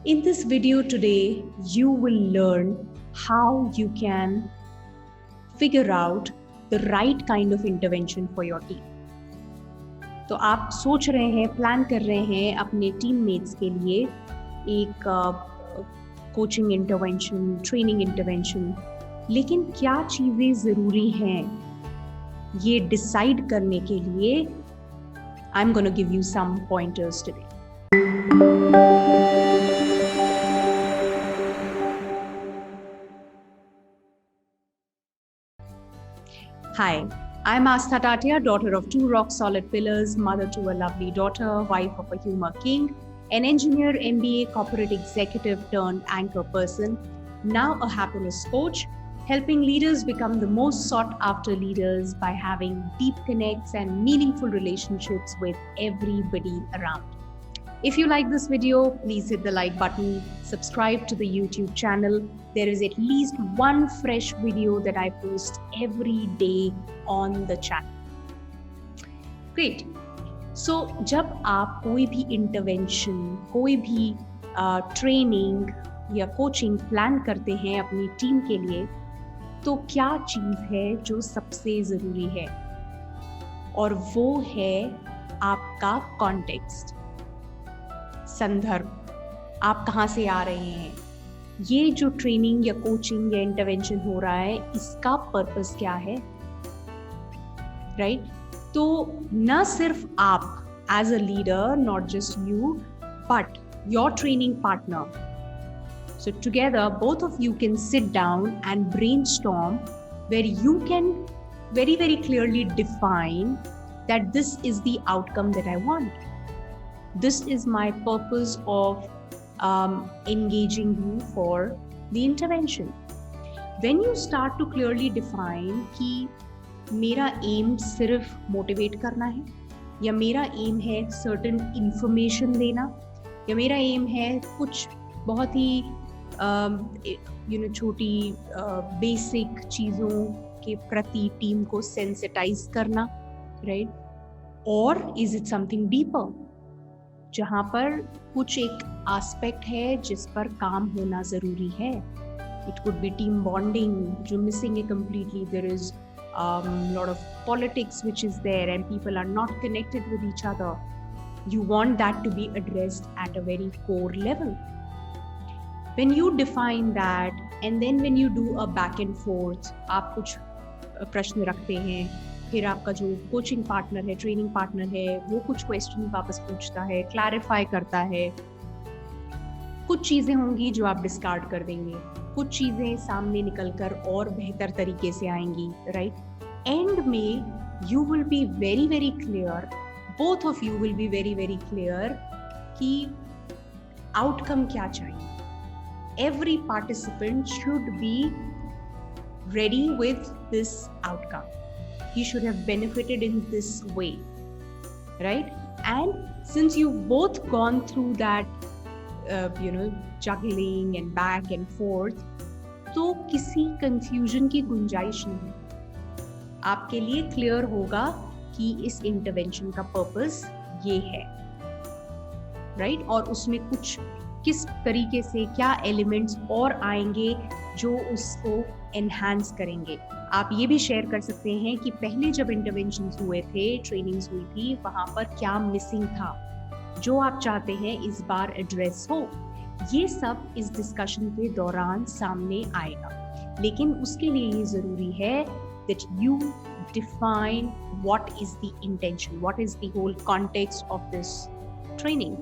In this video today, you will learn how you can figure out the right kind of intervention for your team. तो आप सोच रहे हैं, plan कर रहे हैं अपने टीममेट्स के लिए एक कोचिंग इंटरवेंशन, ट्रेनिंग इंटरवेंशन, लेकिन क्या चीज़ें ज़रूरी हैं ये डिसाइड करने के लिए I am gonna give you some pointers today. Hi, I'm Astha Tatia, daughter of two rock solid pillars, mother to a lovely daughter, wife of a humor king, an engineer, MBA, corporate executive turned anchor person, now a happiness coach, helping leaders become the most sought after leaders by having deep connects and meaningful relationships with everybody around. If you like this video, please hit the like button, subscribe to the YouTube channel. There is at least one fresh video that I post every day on the channel. Great. So, जब आप कोई भी intervention, कोई भी training या coaching plan करते हैं अपनी टीम के लिए, तो क्या चीज़ है जो सबसे ज़रूरी है? और वो है आपका कॉन्टेक्स्ट, संदर्भ. आप कहाँ से आ रहे हैं? ये जो ट्रेनिंग या कोचिंग या इंटरवेंशन हो रहा है, इसका पर्पस क्या है? राइट? तो न सिर्फ आप as a leader, not just you, but your training partner. So together, both of you can sit down and brainstorm where you can very, very clearly define that this is the outcome that I want. This is my purpose of engaging you for the intervention. When you start to clearly define कि मेरा aim सिर्फ motivate करना है, या मेरा aim है certain information देना, या मेरा aim है कुछ बहुत ही छोटी बेसिक चीज़ों के प्रति टीम को सेंसिटाइज करना, राइट? और इज इट समथिंग डीपर, जहाँ पर कुछ एक एस्पेक्ट है जिस पर काम होना ज़रूरी है. It could be team bonding जो मिसिंग है completely. There is lot of politics which is there and people are not connected with each other. You want that to be addressed at a very core level. When you define that and then when you do a back and forth, आप कुछ प्रश्न रखते हैं, फिर आपका जो coaching partner है, training partner है, वो कुछ क्वेश्चन वापस पूछता है, क्लैरिफाई करता है. कुछ चीज़ें होंगी जो आप डिस्कार्ड कर देंगे, कुछ चीज़ें सामने निकलकर और बेहतर तरीके से आएंगी, राइट? एंड में you will be very very clear, both of you will be very very clear कि आउटकम क्या चाहिए. Every participant should be ready with this outcome. He should have benefited in this way, right? And since you've both gone through that, juggling and back and forth, तो किसी confusion की गुंजाइश नहीं. आपके लिए clear होगा कि इस intervention का purpose ये है, right? और उसमें कुछ किस तरीके से क्या एलिमेंट्स और आएंगे जो उसको एनहांस करेंगे. आप ये भी शेयर कर सकते हैं कि पहले जब इंटरवेंशंस हुए थे, ट्रेनिंग्स हुई थी, वहाँ पर क्या मिसिंग था जो आप चाहते हैं इस बार एड्रेस हो. ये सब इस डिस्कशन के दौरान सामने आएगा, लेकिन उसके लिए ये ज़रूरी है that you define what is the intention, what is the whole context of this training.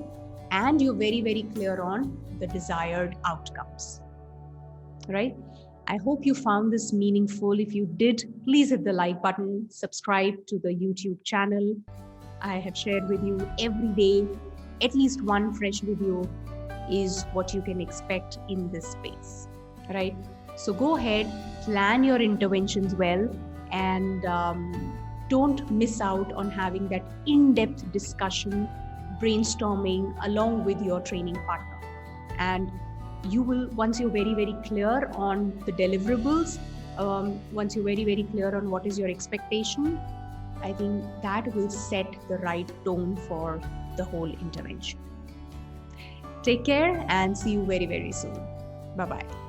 And you're very, very clear on the desired outcomes, right? I hope you found this meaningful. If you did, please hit the like button, subscribe to the YouTube channel. I have shared with you every day, at least one fresh video is what you can expect in this space, right? So go ahead, plan your interventions well, and don't miss out on having that in-depth discussion, brainstorming along with your training partner. And you will, once you're very, very clear on the deliverables, once you're very, very clear on what is your expectation, I think that will set the right tone for the whole intervention. Take care and see you very, very soon. Bye bye.